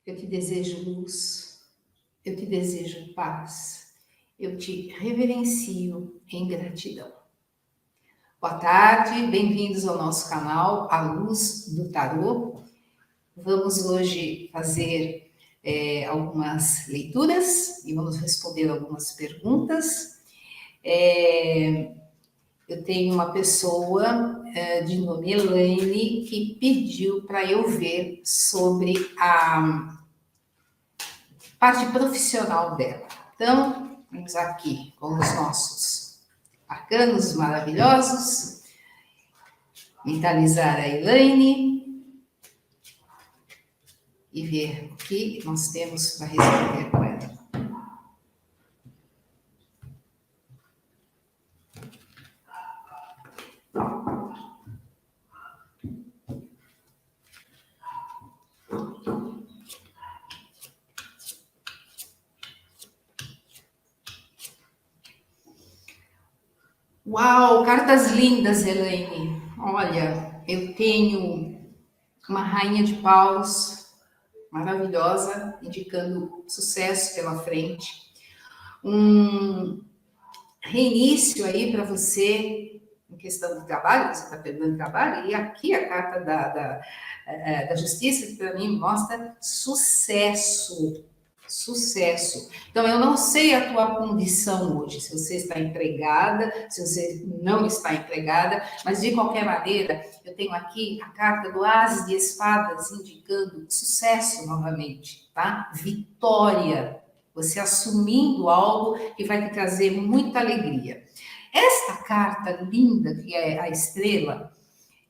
Eu te desejo luz, eu te desejo paz, eu te reverencio em gratidão. Boa tarde, bem-vindos ao nosso canal A Luz do Tarô. Vamos hoje fazer algumas leituras e vamos responder algumas perguntas. Eu tenho uma pessoa de nome Elaine que pediu para eu ver sobre a parte profissional dela. Então, vamos aqui com os nossos arcanos maravilhosos, mentalizar a Elaine e ver o que nós temos para responder com ela. Uau, cartas lindas, Elaine. Olha, eu tenho uma rainha de paus maravilhosa, indicando sucesso pela frente. Um reinício aí para você em questão de trabalho, você está perdendo trabalho, e aqui a carta da justiça, que para mim mostra sucesso. Sucesso. Então, eu não sei a tua condição hoje, se você está empregada, se você não está empregada, mas de qualquer maneira, eu tenho aqui a carta do As de Espadas, indicando sucesso novamente, tá? Vitória. Você assumindo algo que vai te trazer muita alegria. Esta carta linda, que é a estrela,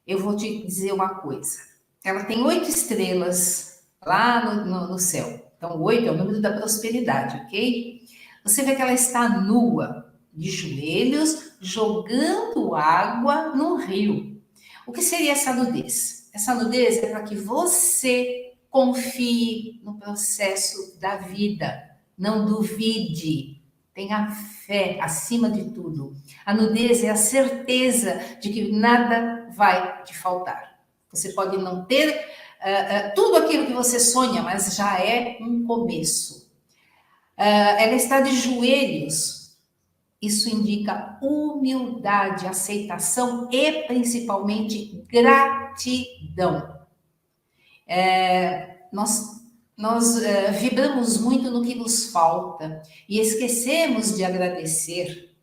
eu vou te dizer uma coisa. Ela tem 8 estrelas lá no céu. Então, 8 é o número da prosperidade, ok? Você vê que ela está nua, de joelhos, jogando água no rio. O que seria essa nudez? Essa nudez é para que você confie no processo da vida. Não duvide. Tenha fé acima de tudo. A nudez é a certeza de que nada vai te faltar. Você pode não ter tudo aquilo que você sonha, mas já é um começo. Ela está de joelhos. Isso indica humildade, aceitação e principalmente gratidão. Nós vibramos muito no que nos falta e esquecemos de agradecer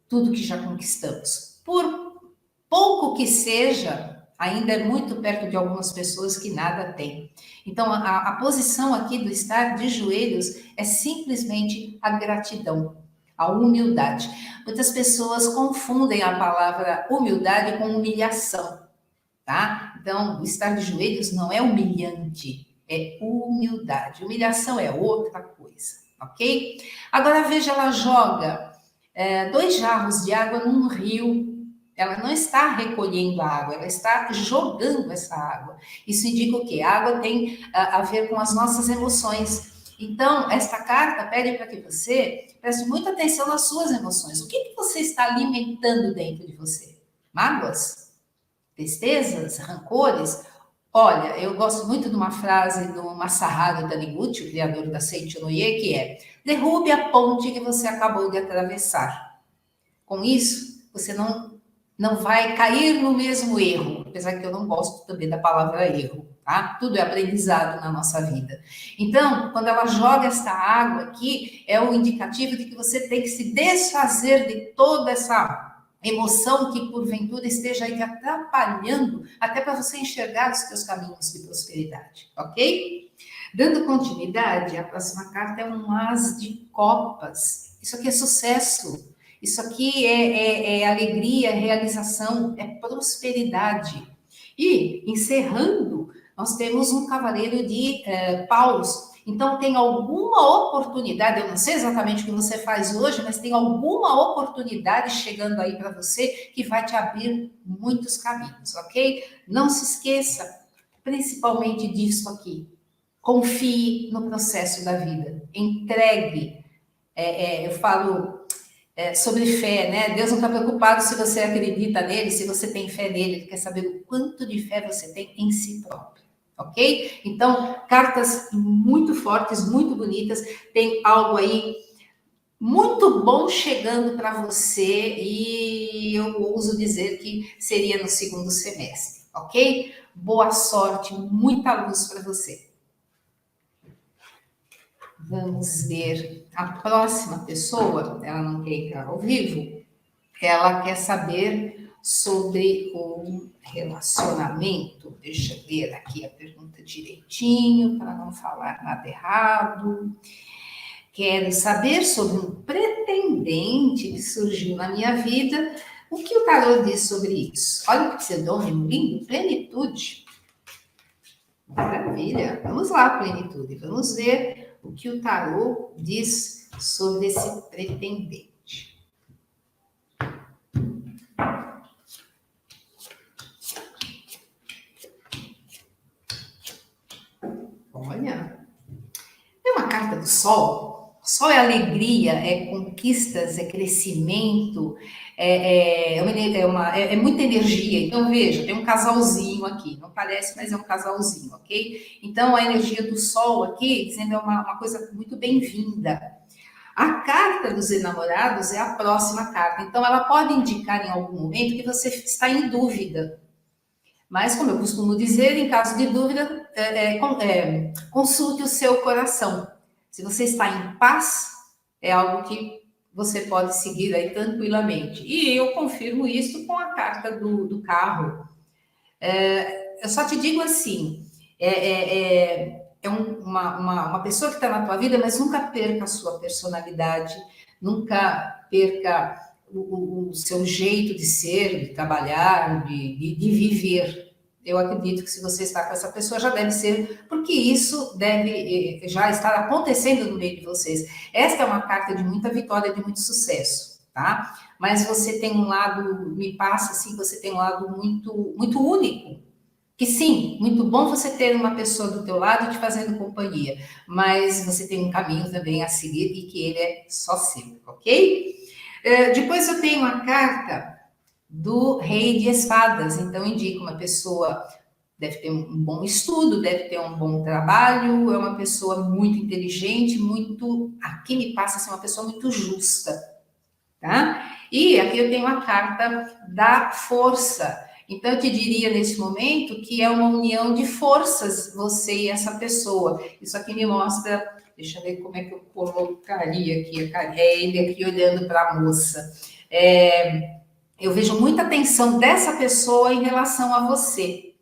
tudo que já conquistamos. Por pouco que seja, ainda é muito perto de algumas pessoas que nada têm. Então, a posição aqui do estar de joelhos é simplesmente a gratidão, a humildade. Muitas pessoas confundem a palavra humildade com humilhação, tá? Então, estar de joelhos não é humilhante, é humildade. Humilhação é outra coisa, ok? Agora veja, ela joga 2 jarros de água num rio. Ela não está recolhendo a água, ela está jogando essa água. Isso indica o quê? A água tem a ver com as nossas emoções. Então, esta carta pede para que você preste muita atenção nas suas emoções. O que você está alimentando dentro de você? Mágoas? Tristezas? Rancores? Olha, eu gosto muito de uma frase do Masaharu Taniguchi, o criador da Seicho no Ie, que é: derrube a ponte que você acabou de atravessar. Com isso, você não vai cair no mesmo erro, apesar que eu não gosto também da palavra erro, tá? Tudo é aprendizado na nossa vida. Então, quando ela joga esta água aqui, é o indicativo de que você tem que se desfazer de toda essa emoção que porventura esteja aí te atrapalhando, até para você enxergar os seus caminhos de prosperidade, ok? Dando continuidade, a próxima carta é um As de Copas. Isso aqui é sucesso. Isso aqui é alegria, é realização, é prosperidade. E, encerrando, nós temos um cavaleiro de paus. Então, tem alguma oportunidade, eu não sei exatamente o que você faz hoje, mas tem alguma oportunidade chegando aí para você que vai te abrir muitos caminhos, ok? Não se esqueça, principalmente disso aqui. Confie no processo da vida. Entregue. Eu falo sobre fé, né? Deus não está preocupado se você acredita nele, se você tem fé nele, ele quer saber o quanto de fé você tem em si próprio, ok? Então, cartas muito fortes, muito bonitas, tem algo aí muito bom chegando para você e eu ouso dizer que seria no segundo semestre, ok? Boa sorte, muita luz para você. Vamos ver a próxima pessoa, ela não quer entrar ao vivo, ela quer saber sobre o relacionamento. Deixa eu ler aqui a pergunta direitinho para não falar nada errado. Quero saber sobre um pretendente que surgiu na minha vida. O que o tarô diz sobre isso? Olha que pseudônimo lindo, plenitude. Maravilha. Vamos lá, plenitude. Vamos ver o que o tarô diz sobre esse pretendente. Olha, é uma carta do Sol. O Sol é alegria, é conquistas, é crescimento, é muita energia. Então, veja, tem um casalzinho aqui. Não parece, mas é um casalzinho, ok? Então, a energia do Sol aqui, dizendo, é uma coisa muito bem-vinda. A carta dos enamorados é a próxima carta. Então, ela pode indicar em algum momento que você está em dúvida. Mas, como eu costumo dizer, em caso de dúvida, consulte o seu coração. Se você está em paz, é algo que você pode seguir aí tranquilamente. E eu confirmo isso com a carta do carro. Eu só te digo assim, uma pessoa que está na tua vida, mas nunca perca a sua personalidade, nunca perca o seu jeito de ser, de trabalhar, de viver. Eu acredito que se você está com essa pessoa, já deve ser, porque isso deve já estar acontecendo no meio de vocês. Esta é uma carta de muita vitória, de muito sucesso, tá? Mas você tem um lado, me passa assim, você tem um lado muito, muito único, que sim, muito bom você ter uma pessoa do teu lado te fazendo companhia, mas você tem um caminho também a seguir e que ele é só seu, ok? Depois eu tenho a carta do Rei de Espadas, então indica uma pessoa deve ter um bom estudo, deve ter um bom trabalho, é uma pessoa muito inteligente, muito, aqui me passa assim, uma pessoa muito justa, tá? E aqui eu tenho a carta da força. Então, eu te diria nesse momento que é uma união de forças, você e essa pessoa. Isso aqui me mostra, deixa eu ver como é que eu colocaria aqui, é ele aqui olhando para a moça. Eu vejo muita atenção dessa pessoa em relação a você,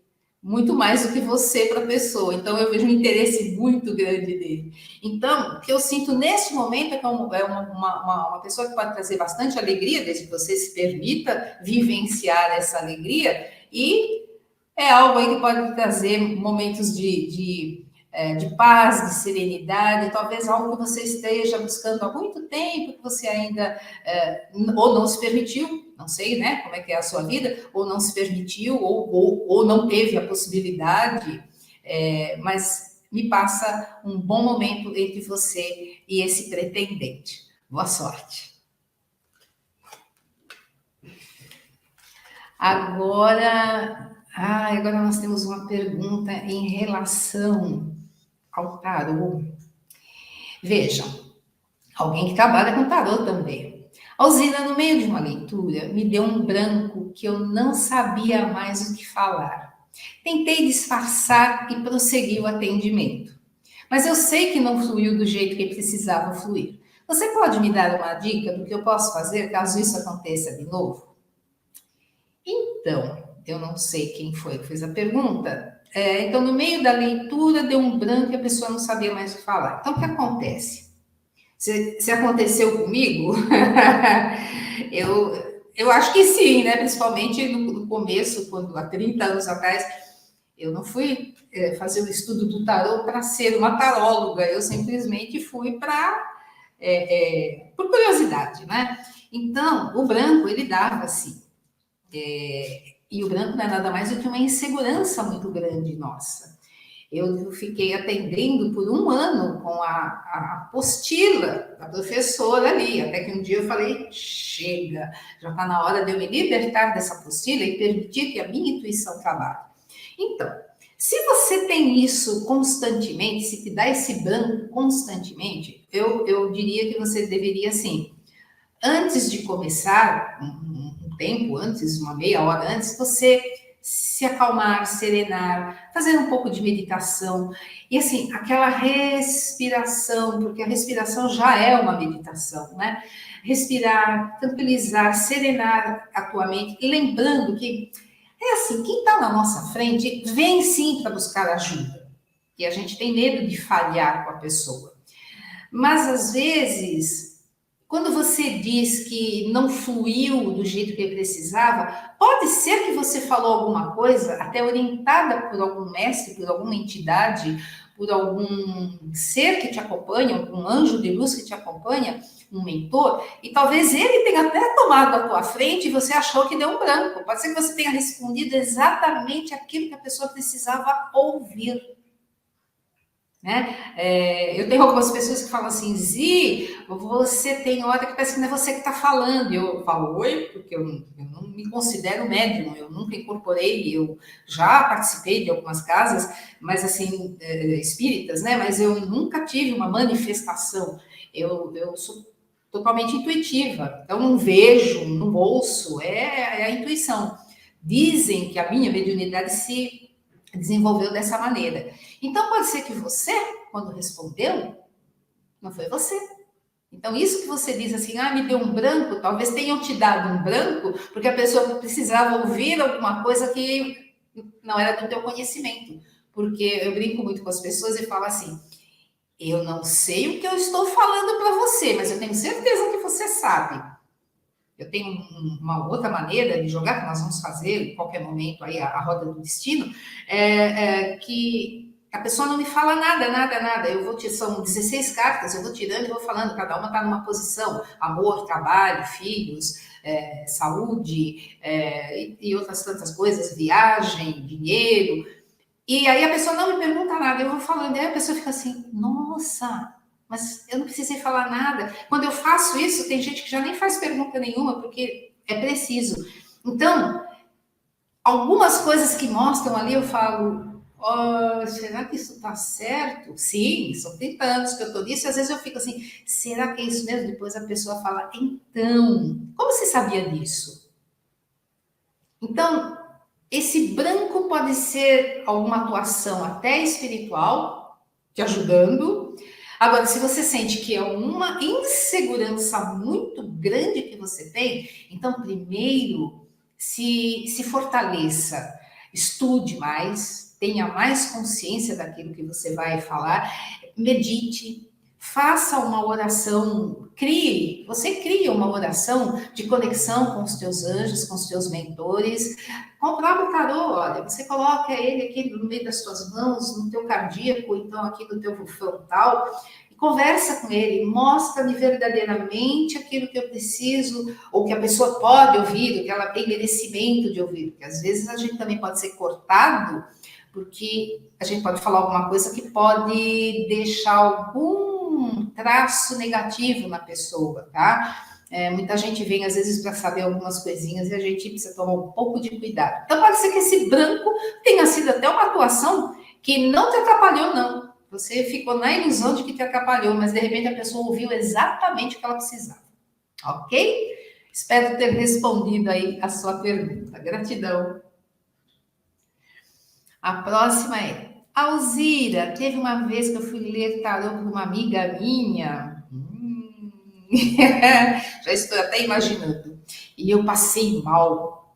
muito mais do que você para a pessoa. Então, eu vejo um interesse muito grande dele. Então, o que eu sinto neste momento é que uma pessoa que pode trazer bastante alegria, desde que você se permita vivenciar essa alegria, e é algo aí que pode trazer momentos de paz, de serenidade, talvez algo que você esteja buscando há muito tempo, que você ainda ou não se permitiu, não sei, né, como é que é a sua vida, ou não se permitiu, ou não teve a possibilidade, mas me passa um bom momento entre você e esse pretendente. Boa sorte. Agora nós temos uma pergunta em relação ao tarô. Vejam, alguém que trabalha com tarô também. Alzina, no meio de uma leitura, me deu um branco que eu não sabia mais o que falar. Tentei disfarçar e prossegui o atendimento. Mas eu sei que não fluiu do jeito que precisava fluir. Você pode me dar uma dica do que eu posso fazer caso isso aconteça de novo? Então, eu não sei quem foi que fez a pergunta. Então, no meio da leitura, deu um branco e a pessoa não sabia mais o que falar. Então, o que acontece? Se aconteceu comigo, eu acho que sim, né? Principalmente no começo, quando há 30 anos atrás, eu não fui fazer o estudo do tarô para ser uma taróloga, eu simplesmente fui por curiosidade, né? Então, o branco, ele dava assim, e o branco não é nada mais do que uma insegurança muito grande nossa. Eu fiquei atendendo por um ano com a apostila da professora ali, até que um dia eu falei, chega, já está na hora de eu me libertar dessa apostila e permitir que a minha intuição trabalhe. Então, Se você tem isso constantemente, se te dá esse branco constantemente, eu diria que você deveria, assim, antes de começar, um tempo antes, uma meia hora antes, você se acalmar, serenar, fazer um pouco de meditação. E assim, aquela respiração, porque a respiração já é uma meditação, né? Respirar, tranquilizar, serenar a tua mente, lembrando que é assim, quem está na nossa frente vem sim para buscar ajuda. E a gente tem medo de falhar com a pessoa. Mas às vezes, quando você diz que não fluiu do jeito que precisava, pode ser que você falou alguma coisa, até orientada por algum mestre, por alguma entidade, por algum ser que te acompanha, algum anjo de luz que te acompanha, um mentor, e talvez ele tenha até tomado a tua frente e você achou que deu um branco. Pode ser que você tenha respondido exatamente aquilo que a pessoa precisava ouvir. Né? Eu tenho algumas pessoas que falam assim, Zi, você tem hora que parece que não é você que está falando. E eu falo, oi, porque eu não me considero médium, eu nunca incorporei, eu já participei de algumas casas, mas assim, espíritas, né? Mas eu nunca tive uma manifestação. Eu sou totalmente intuitiva, então não vejo, não ouço, é a intuição. Dizem que a minha mediunidade se desenvolveu dessa maneira. Então, pode ser que você, quando respondeu, não foi você. Então, isso que você diz assim, me deu um branco, talvez tenham te dado um branco, porque a pessoa precisava ouvir alguma coisa que não era do teu conhecimento. Porque eu brinco muito com as pessoas e falo assim, eu não sei o que eu estou falando para você, mas eu tenho certeza que você sabe. Eu tenho uma outra maneira de jogar, que nós vamos fazer em qualquer momento aí, a roda do destino, que a pessoa não me fala nada, nada, nada. São 16 cartas, eu vou tirando e vou falando, cada uma está numa posição, amor, trabalho, filhos, saúde, e outras tantas coisas, viagem, dinheiro. E aí a pessoa não me pergunta nada, eu vou falando, e aí a pessoa fica assim, nossa, mas eu não precisei falar nada. Quando eu faço isso, tem gente que já nem faz pergunta nenhuma, porque é preciso. Então, algumas coisas que mostram ali, eu falo, será que isso está certo? Sim, são 30 anos que eu estou nisso, e às vezes eu fico assim, será que é isso mesmo? Depois a pessoa fala, então, como você sabia disso? Então, esse branco pode ser alguma atuação até espiritual, te ajudando. Agora, se você sente que é uma insegurança muito grande que você tem, então primeiro se fortaleça, estude mais, tenha mais consciência daquilo que você vai falar, medite, faça uma oração, você cria uma oração de conexão com os teus anjos, com os teus mentores. Com o próprio tarô, olha, você coloca ele aqui no meio das tuas mãos, no teu cardíaco, então aqui no teu frontal, e conversa com ele, mostra-me verdadeiramente aquilo que eu preciso, ou que a pessoa pode ouvir, o que ela tem merecimento de ouvir, porque às vezes a gente também pode ser cortado, porque a gente pode falar alguma coisa que pode deixar algum traço negativo na pessoa, tá? Muita gente vem às vezes para saber algumas coisinhas e a gente precisa tomar um pouco de cuidado. Então pode ser que esse branco tenha sido até uma atuação que não te atrapalhou, não. Você ficou na ilusão de que te atrapalhou, mas de repente a pessoa ouviu exatamente o que ela precisava. Ok? Espero ter respondido aí a sua pergunta. Gratidão. A próxima é: Alzira, teve uma vez que eu fui ler tarô com uma amiga minha. Já estou até imaginando. E eu passei mal.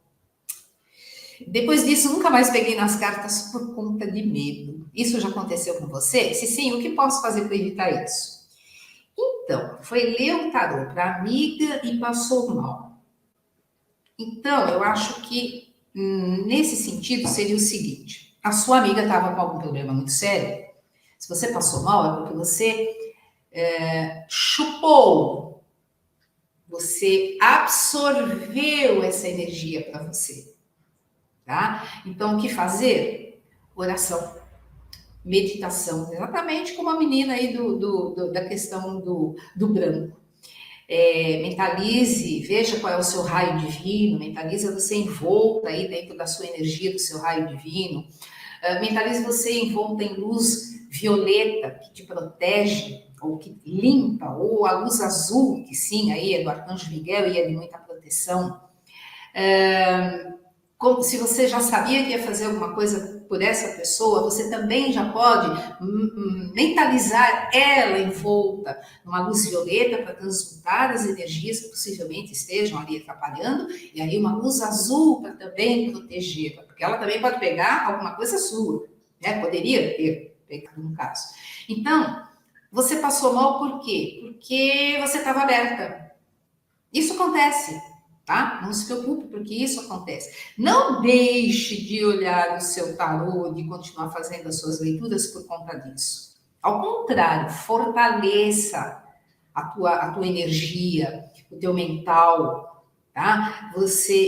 Depois disso, nunca mais peguei nas cartas por conta de medo. Isso já aconteceu com você? Se sim, o que posso fazer para evitar isso? Então, foi ler o tarô para amiga e passou mal. Então, eu acho que nesse sentido seria o seguinte: a sua amiga estava com algum problema muito sério. Se você passou mal, é porque você chupou, você absorveu essa energia para você, tá? Então, o que fazer? Oração, meditação, exatamente como a menina aí da questão do branco. Mentalize, veja qual é o seu raio divino, mentaliza você envolta aí dentro da sua energia, do seu raio divino. Mentalize você envolta em luz violeta, que te protege, ou que limpa, ou a luz azul, que sim, aí é do Arcanjo Miguel e é de muita proteção. Como se você já sabia que ia fazer alguma coisa por essa pessoa, você também já pode mentalizar ela envolta numa luz violeta para transmutar as energias que possivelmente estejam ali atrapalhando, e aí uma luz azul para também protegê-la, porque ela também pode pegar alguma coisa sua, né? Poderia ter pegado no caso. Então, você passou mal por quê? Porque você estava aberta. Isso acontece, tá? Não se preocupe, porque isso acontece. Não deixe de olhar o seu tarô, de continuar fazendo as suas leituras por conta disso. Ao contrário, fortaleça a tua energia, o teu mental, tá?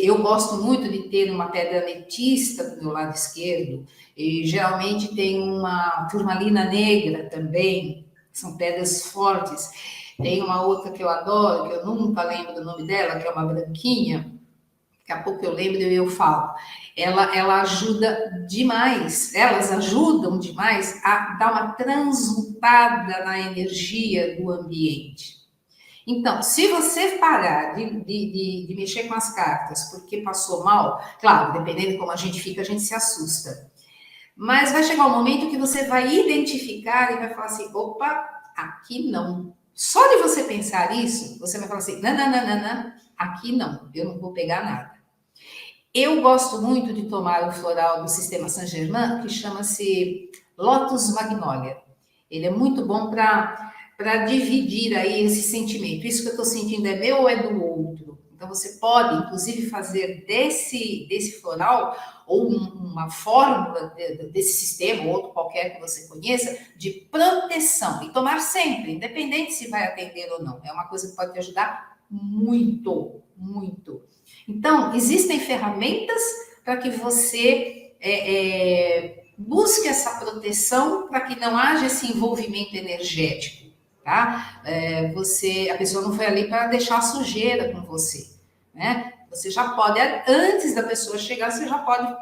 Eu gosto muito de ter uma pedra ametista do meu lado esquerdo, e geralmente tem uma turmalina negra também, são pedras fortes. Tem uma outra que eu adoro, que eu nunca lembro do nome dela, que é uma branquinha. Daqui a pouco eu lembro e eu falo. Ela ajuda demais, elas ajudam demais a dar uma transmutada na energia do ambiente. Então, se você parar de mexer com as cartas porque passou mal, claro, dependendo de como a gente fica, a gente se assusta. Mas vai chegar um momento que você vai identificar e vai falar assim: opa, aqui não. Só de você pensar isso, você vai falar assim: não, não, não, não, não, aqui não, eu não vou pegar nada. Eu gosto muito de tomar o floral do sistema Saint-Germain, que chama-se Lotus Magnolia. Ele é muito bom para dividir aí esse sentimento. Isso que eu estou sentindo é meu ou é do outro? Então você pode, inclusive, fazer desse floral ou uma fórmula desse sistema, ou outro qualquer que você conheça, de proteção. E tomar sempre, independente se vai atender ou não. É uma coisa que pode te ajudar muito, muito. Então, existem ferramentas para que você busque essa proteção para que não haja esse envolvimento energético, tá? A pessoa não foi ali para deixar sujeira com você, né? Você já pode, antes da pessoa chegar, você já pode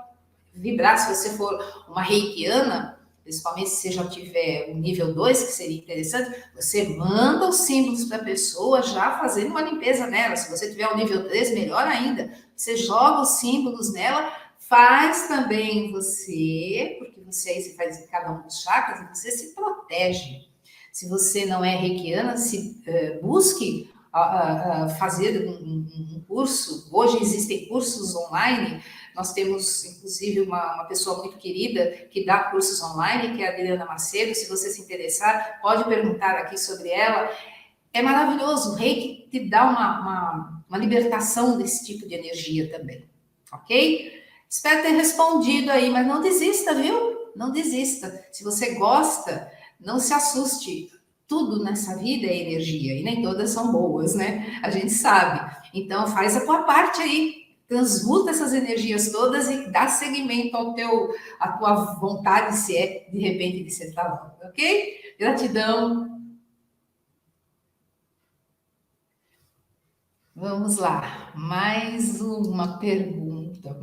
vibrar, se você for uma reikiana, principalmente se você já tiver o nível 2, que seria interessante, você manda os símbolos para a pessoa já fazendo uma limpeza nela. Se você tiver o nível 3, melhor ainda. Você joga os símbolos nela, faz também você, porque você aí você faz em cada um dos chakras e você se protege. Se você não é reikiana, busque fazer um curso. Hoje existem cursos online. Nós temos, inclusive, uma pessoa muito querida que dá cursos online, que é a Adriana Macedo. Se você se interessar, pode perguntar aqui sobre ela. É maravilhoso. O Reiki te dá uma libertação desse tipo de energia também. Ok? Espero ter respondido aí, mas não desista, viu? Não desista. Se você gosta, não se assuste. Tudo nessa vida é energia e nem todas são boas, né? A gente sabe. Então faz a tua parte aí, transmuta essas energias todas e dá seguimento à tua vontade, se é de repente de ser talão, ok? Gratidão. Vamos lá, mais uma pergunta.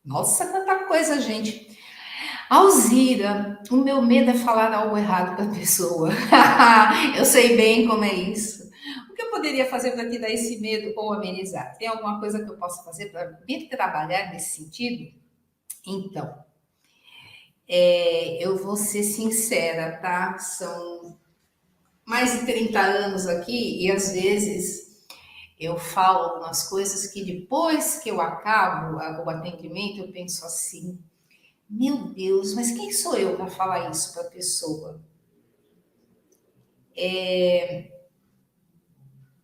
Nossa, quanta coisa, gente. Alzira, o meu medo é falar algo errado para a pessoa. Eu sei bem como é isso. O que eu poderia fazer para te dar esse medo ou amenizar? Tem alguma coisa que eu possa fazer para me trabalhar nesse sentido? Então, eu vou ser sincera, tá? São mais de 30 anos aqui e às vezes eu falo algumas coisas que depois que eu acabo o atendimento, eu penso assim: meu Deus, mas quem sou eu para falar isso para a pessoa?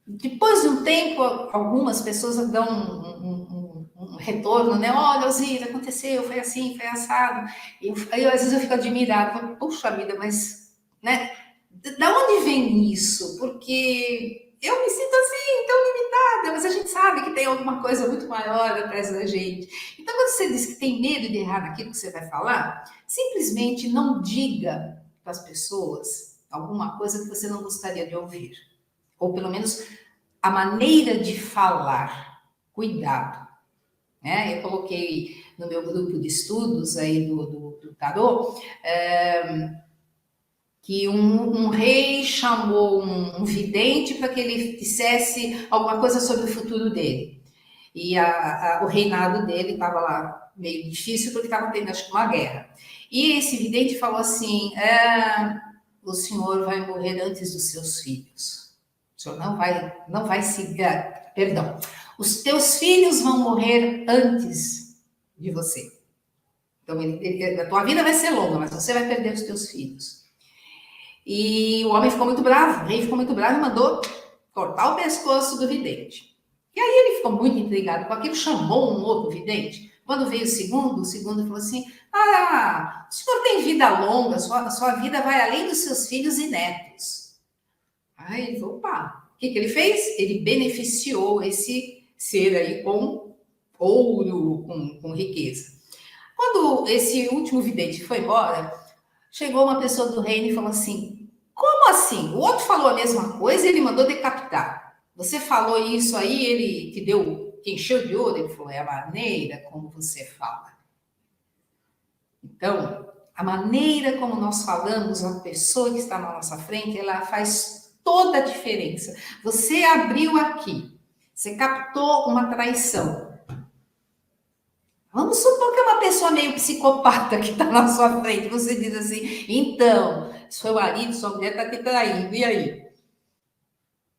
Depois de um tempo, algumas pessoas dão um retorno, né? Olha, Alzira, aconteceu, foi assim, foi assado. Aí, às vezes eu fico admirada, falo, puxa vida, mas, né? Da onde vem isso? Porque eu me sinto assim, tão limitada, mas a gente sabe que tem alguma coisa muito maior atrás da gente. Então, quando você diz que tem medo de errar naquilo que você vai falar, simplesmente não diga para as pessoas alguma coisa que você não gostaria de ouvir. Ou pelo menos a maneira de falar. Cuidado. né? Eu coloquei no meu grupo de estudos aí do tarô, que um rei chamou um vidente para que ele dissesse alguma coisa sobre o futuro dele. E o reinado dele estava lá meio difícil porque estava tendo, acho que, uma guerra. E esse vidente falou assim: o senhor vai morrer antes dos seus filhos. O senhor não vai se. Perdão. Os teus filhos vão morrer antes de você. Então, a tua vida vai ser longa, mas você vai perder os teus filhos. E o homem ficou muito bravo, o rei ficou muito bravo e mandou cortar o pescoço do vidente. E aí ele ficou muito intrigado com aquilo, chamou um outro vidente. Quando veio o segundo falou assim: o senhor tem vida longa, sua vida vai além dos seus filhos e netos. Aí ele falou: opa, o que ele fez? Ele beneficiou esse ser aí com ouro, com riqueza. Quando esse último vidente foi embora, chegou uma pessoa do reino e falou assim: como assim? O outro falou a mesma coisa e ele mandou decapitar. Você falou isso aí, ele te encheu de ouro? Ele falou: é a maneira como você fala. Então, a maneira como nós falamos, a pessoa que está na nossa frente, ela faz toda a diferença. Você abriu aqui, você captou uma traição. Vamos supor que é uma pessoa meio psicopata que está na sua frente. Você diz assim: então, seu marido, sua mulher está te traindo, e aí?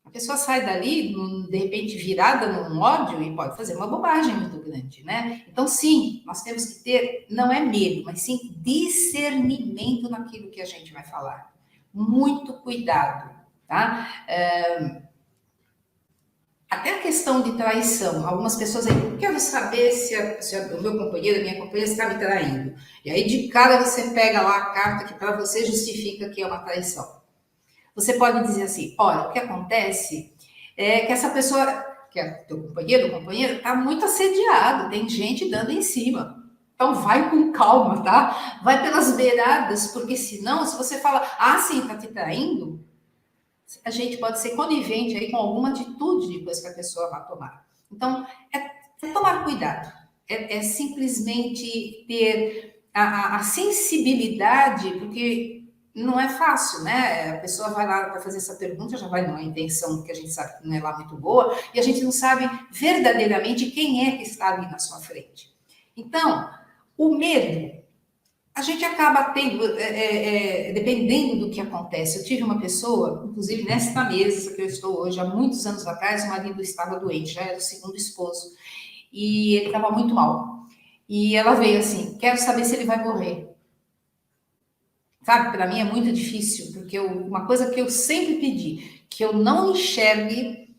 A pessoa sai dali, de repente, virada num ódio e pode fazer uma bobagem muito grande, né? Então, sim, nós temos que ter, não é medo, mas sim discernimento naquilo que a gente vai falar. Muito cuidado, tá? Até a questão de traição. Algumas pessoas aí, quero saber se o meu companheiro, a minha companheira está me traindo. E aí, de cara, você pega lá a carta que para você justifica que é uma traição. Você pode dizer assim: olha, o que acontece é que essa pessoa, que é teu companheiro ou companheira, está muito assediado, tem gente dando em cima. Então vai com calma, tá? Vai pelas beiradas, porque senão, se você fala: sim, tá te traindo, a gente pode ser conivente aí com alguma atitude depois que a pessoa vai tomar. Então, é tomar cuidado. É simplesmente ter a sensibilidade, porque não é fácil, né? A pessoa vai lá para fazer essa pergunta, já vai numa intenção que a gente sabe que não é lá muito boa, e a gente não sabe verdadeiramente quem é que está ali na sua frente. Então, o medo, a gente acaba tendo, dependendo do que acontece. Eu tive uma pessoa, inclusive nesta mesa que eu estou hoje, há muitos anos atrás, o marido estava doente, já era o segundo esposo, e ele estava muito mal. E ela veio assim: quero saber se ele vai morrer. Sabe, para mim é muito difícil, porque uma coisa que eu sempre pedi, que eu não enxergue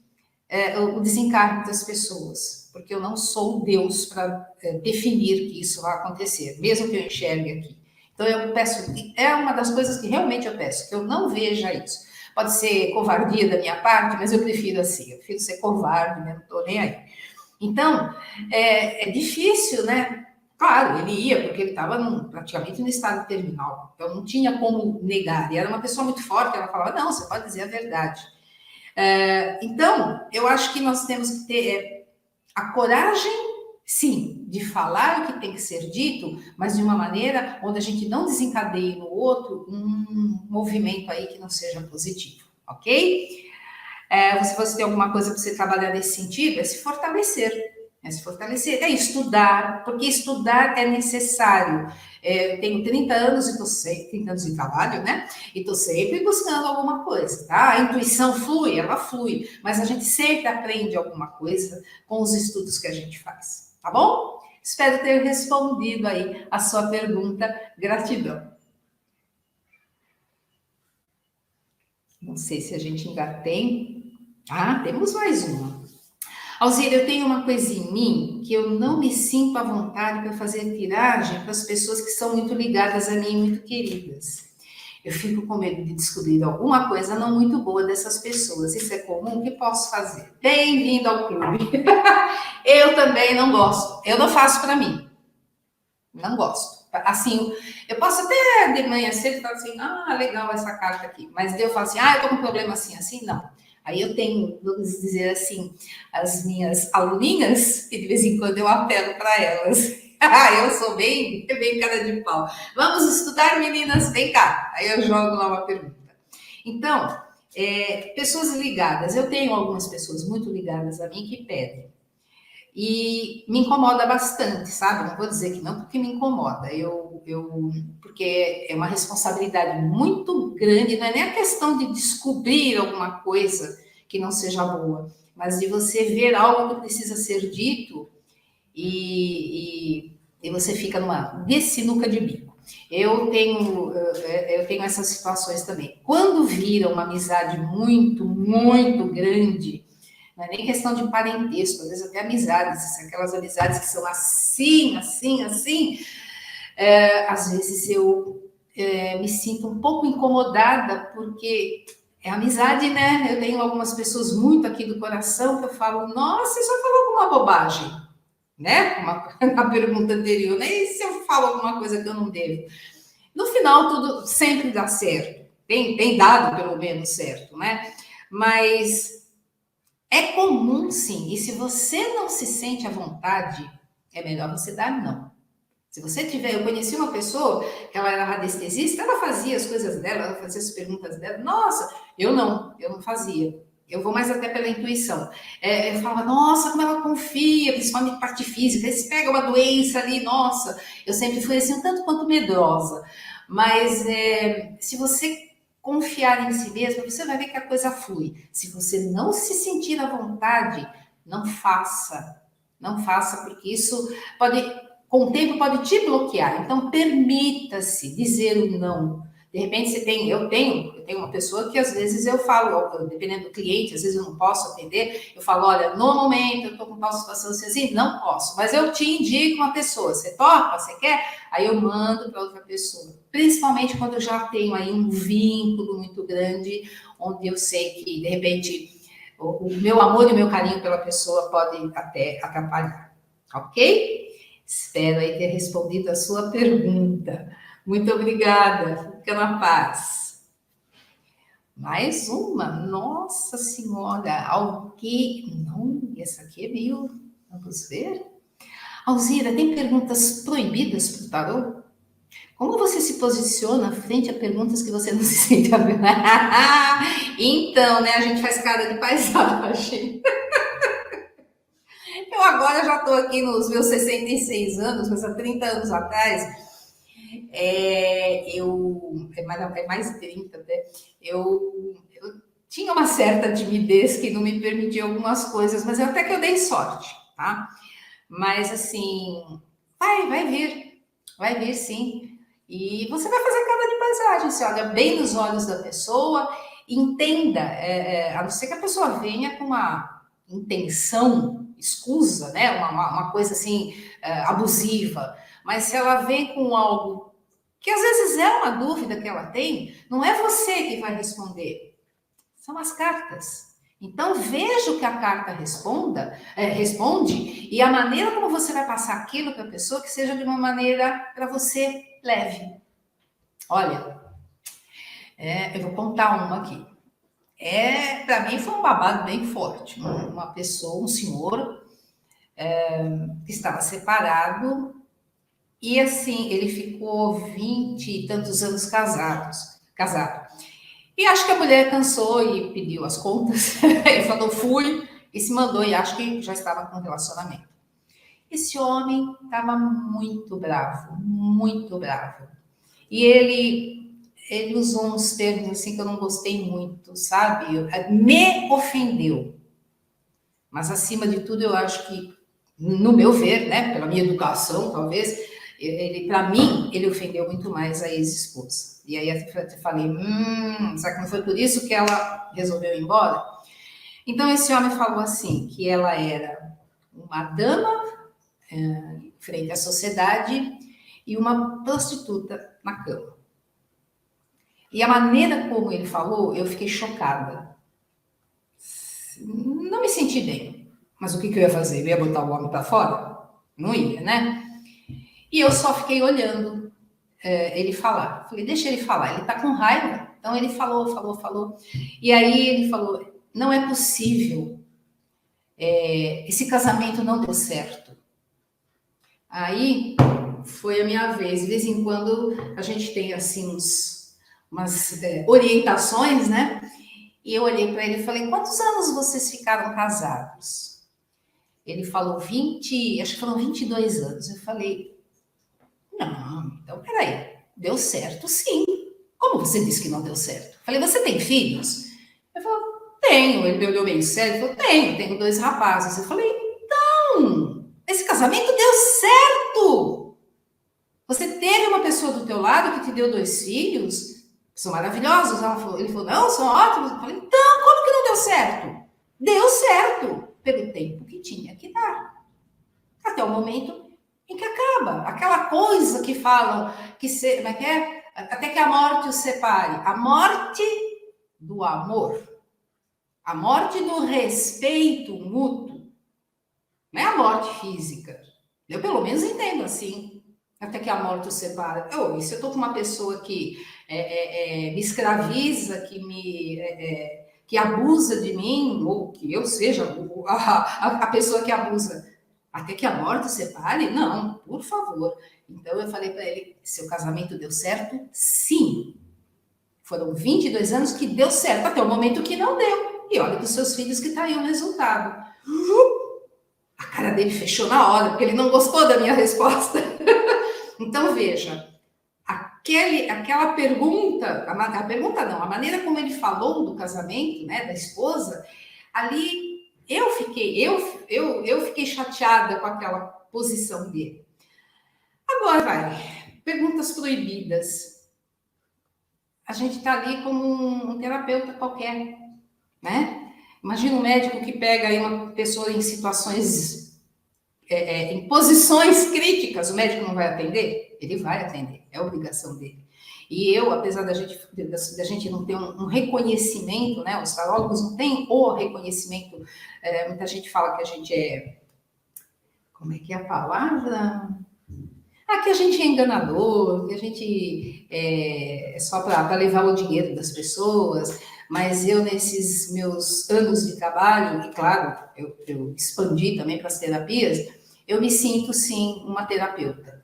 o desencargo das pessoas, porque eu não sou Deus para definir que isso vai acontecer, mesmo que eu enxergue aqui. Então eu peço, é uma das coisas que realmente eu peço, que eu não veja isso. Pode ser covardia da minha parte, mas eu prefiro assim, eu prefiro ser covarde, né? Não estou nem aí. Então, é difícil, né? Claro, ele ia, porque ele estava praticamente no estado terminal, então não tinha como negar. E era uma pessoa muito forte, ela falava: não, você pode dizer a verdade. Então, eu acho que nós temos que ter a coragem, sim, de falar o que tem que ser dito, mas de uma maneira onde a gente não desencadeie no outro um movimento aí que não seja positivo, ok? Se você tem alguma coisa para você trabalhar nesse sentido, é se fortalecer. É se fortalecer, é estudar, porque estudar é necessário. Eu tenho 30 anos e estou sempre, 30 anos de trabalho, né? E estou sempre buscando alguma coisa, tá? A intuição flui, ela flui, mas a gente sempre aprende alguma coisa com os estudos que a gente faz, tá bom? Espero ter respondido aí a sua pergunta. Gratidão. Não sei se a gente ainda tem. Temos mais uma. Alzira, eu tenho uma coisa em mim que eu não me sinto à vontade para fazer tiragem para as pessoas que são muito ligadas a mim e muito queridas. Eu fico com medo de descobrir alguma coisa não muito boa dessas pessoas. Isso é comum? O que posso fazer? Bem-vindo ao clube. Eu também não gosto. Eu não faço para mim. Não gosto. Assim, eu posso até de manhã cedo falar assim: legal essa carta aqui. Mas eu falo assim: eu tô com um problema assim, assim, não. Aí eu tenho, vamos dizer assim, as minhas aluninhas, que de vez em quando eu apelo para elas. Eu sou bem cara de pau. Vamos estudar, meninas? Vem cá. Aí eu jogo lá uma pergunta. Então, pessoas ligadas. Eu tenho algumas pessoas muito ligadas a mim que pedem. E me incomoda bastante, sabe? Não vou dizer que não, porque me incomoda. Porque é uma responsabilidade muito grande, não é nem a questão de descobrir alguma coisa que não seja boa, mas de você ver algo que precisa ser dito e você fica numa sinuca de bico. Eu tenho essas situações também. Quando vira uma amizade muito, muito grande, não é nem questão de parentesco, às vezes até amizades, aquelas amizades que são assim, assim, assim, às vezes eu me sinto um pouco incomodada, porque é amizade, né? Eu tenho algumas pessoas muito aqui do coração que eu falo, nossa, você só falou alguma bobagem, né? Na pergunta anterior, nem se eu falo alguma coisa que eu não devo. No final, tudo sempre dá certo, tem dado pelo menos certo, né? Mas é comum, sim, e se você não se sente à vontade, é melhor você dar não. Se você tiver, eu conheci uma pessoa que ela era radiestesista, ela fazia as coisas dela, ela fazia as perguntas dela. Nossa, eu não fazia. Eu vou mais até pela intuição. Eu falava, nossa, como ela confia, principalmente parte física. Se pega uma doença ali, nossa, eu sempre fui assim, um tanto quanto medrosa. Mas se você confiar em si mesmo, você vai ver que a coisa flui. Se você não se sentir à vontade, não faça. Não faça, porque isso pode, com o tempo, pode te bloquear. Então, permita-se dizer o não. De repente, eu tenho uma pessoa que às vezes eu falo, dependendo do cliente, às vezes eu não posso atender, eu falo, olha, no momento eu estou com tal situação assim, não posso, mas eu te indico uma pessoa, você topa, você quer? Aí eu mando para outra pessoa. Principalmente quando eu já tenho aí um vínculo muito grande, onde eu sei que, de repente, o meu amor e o meu carinho pela pessoa podem até atrapalhar, ok? Espero aí ter respondido a sua pergunta. Muito obrigada. Fica na paz. Mais uma? Nossa Senhora, alguém. Não, essa aqui é meio. Vamos ver. Alzira, tem perguntas proibidas para o tarô? Como você se posiciona frente a perguntas que você não se sente a ver? Então, né, a gente faz cara de paisagem. Eu agora já estou aqui nos meus 66 anos, mas há 30 anos atrás, é mais de 30 até, eu tinha uma certa timidez que não me permitia algumas coisas, mas até que eu dei sorte, tá? Mas assim, vai vir sim. E você vai fazer cara de paisagem, você olha bem nos olhos da pessoa, entenda, a não ser que a pessoa venha com uma intenção escusa, né? Uma coisa assim, abusiva, mas se ela vem com algo que às vezes é uma dúvida que ela tem, não é você que vai responder, são as cartas. Então veja o que a carta responde e a maneira como você vai passar aquilo para a pessoa que seja de uma maneira para você leve. Olha, eu vou contar uma aqui. Para mim foi um babado bem forte. Uma pessoa, um senhor, que estava separado e assim ele ficou 20 e tantos anos casado. E acho que a mulher cansou e pediu as contas. Ele falou, fui, e se mandou, e acho que já estava com relacionamento. Esse homem estava muito bravo, muito bravo. E ele usou uns termos assim que eu não gostei muito, sabe? Me ofendeu. Mas, acima de tudo, eu acho que, no meu ver, né, pela minha educação, talvez, para mim, ele ofendeu muito mais a ex-esposa. E aí eu falei, será que não foi por isso que ela resolveu ir embora? Então, esse homem falou assim, que ela era uma dama frente à sociedade e uma prostituta na cama. E a maneira como ele falou, eu fiquei chocada. Não me senti bem. Mas o que eu ia fazer? Eu ia botar o homem para fora? Não ia, né? E eu só fiquei olhando ele falar. Falei, deixa ele falar, ele tá com raiva. Então ele falou. E aí ele falou, não é possível, esse casamento não deu certo. Aí foi a minha vez. De vez em quando a gente tem assim umas orientações, né? E eu olhei para ele e falei: quantos anos vocês ficaram casados? Ele falou 20, acho que foram 22 anos. Eu falei: não, então peraí, deu certo sim. Como você disse que não deu certo? Eu falei: você tem filhos? Ele falou: tenho. Ele me olhou meio sério e falou: tenho 2 rapazes. Eu falei: então, esse casamento deu certo. Você teve uma pessoa do teu lado que te deu 2 filhos, são maravilhosos. Ele falou: não, são ótimos. Eu falei: então, como que não deu certo? Deu certo pelo tempo que tinha que dar. Até o momento em que acaba. Aquela coisa que falam, como é que é? Até que a morte os separe. A morte do amor. A morte do respeito mútuo. Não é a morte física. Eu, pelo menos, entendo assim. Até que a morte os separe. Se eu estou com uma pessoa que me escraviza, que abusa de mim, ou que eu seja a pessoa que abusa, até que a morte separe? Não, por favor. Então eu falei para ele: seu casamento deu certo? Sim. Foram 22 anos que deu certo, até o momento que não deu. E olha para os seus filhos que está aí o resultado. A cara dele fechou na hora, porque ele não gostou da minha resposta. Então veja, aquela pergunta, a pergunta não, a maneira como ele falou do casamento, né, da esposa, ali eu fiquei chateada com aquela posição dele. Agora vai, perguntas proibidas. A gente está ali como um terapeuta qualquer, né? Imagina um médico que pega aí uma pessoa em situações, em posições críticas, o médico não vai atender? Ele vai atender, é obrigação dele. E eu, apesar da gente não ter um reconhecimento, né? Os tarólogos não têm o reconhecimento, muita gente fala que a gente é, como é que é a palavra? Que a gente é enganador, que a gente é só para levar o dinheiro das pessoas, mas eu, nesses meus anos de trabalho, e claro, eu expandi também para as terapias, eu me sinto, sim, uma terapeuta.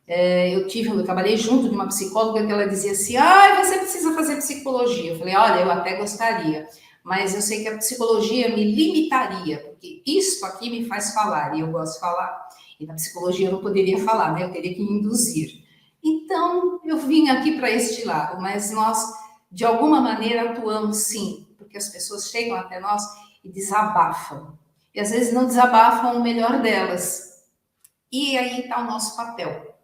Eu trabalhei junto de uma psicóloga que ela dizia assim: você precisa fazer psicologia. Eu falei: olha, eu até gostaria, mas eu sei que a psicologia me limitaria, porque isso aqui me faz falar, e eu gosto de falar. E na psicologia eu não poderia falar, né? Eu teria que induzir. Então, eu vim aqui para este lado, mas nós, de alguma maneira, atuamos sim, porque as pessoas chegam até nós e desabafam. E às vezes não desabafam o melhor delas. E aí está o nosso papel.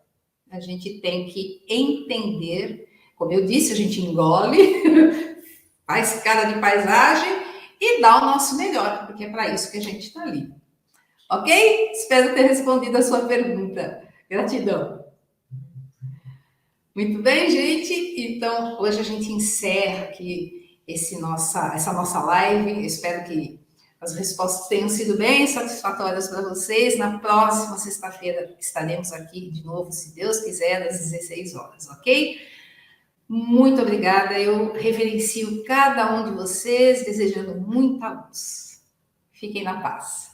A gente tem que entender, como eu disse, a gente engole, faz cara de paisagem e dá o nosso melhor, porque é para isso que a gente está ali. Ok? Espero ter respondido a sua pergunta. Gratidão. Muito bem, gente. Então, hoje a gente encerra aqui essa nossa live. Eu espero que as respostas tenham sido bem satisfatórias para vocês. Na próxima sexta-feira estaremos aqui de novo, se Deus quiser, às 16 horas, ok? Muito obrigada. Eu reverencio cada um de vocês, desejando muita luz. Fiquem na paz.